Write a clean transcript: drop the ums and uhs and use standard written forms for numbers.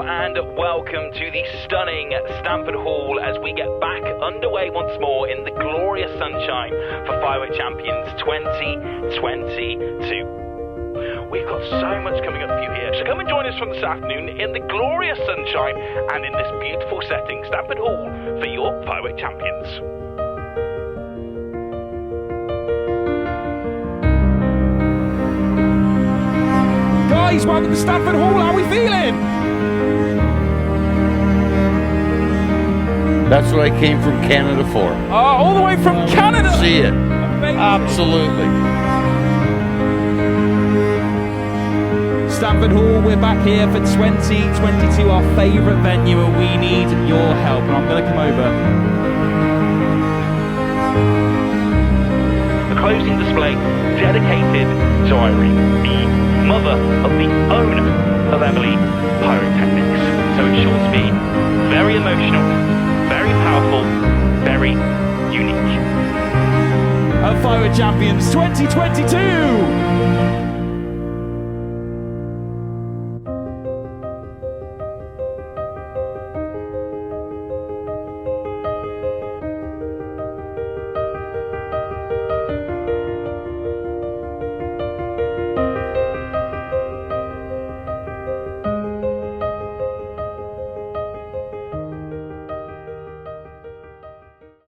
Hello and welcome to the stunning Stamford Hall as we get back underway once more in the glorious sunshine for Firework Champions 2022. We've got so much coming up for you here, so come and join us from this afternoon in the glorious sunshine and in this beautiful setting, Stamford Hall, for your Firework Champions. Guys, welcome to Stamford Hall. How are we feeling? That's what I came from Canada for. All the way from Canada. See it. Amazing. Absolutely. Stamford Hall, we're back here for 2022, our favourite venue, and we need your help. And I'm going to come over. The closing display dedicated to Irene, the mother of the owner of Emily Pyrotechnics. So it's sure to be very emotional, very powerful, very unique. Firework Champions 2022!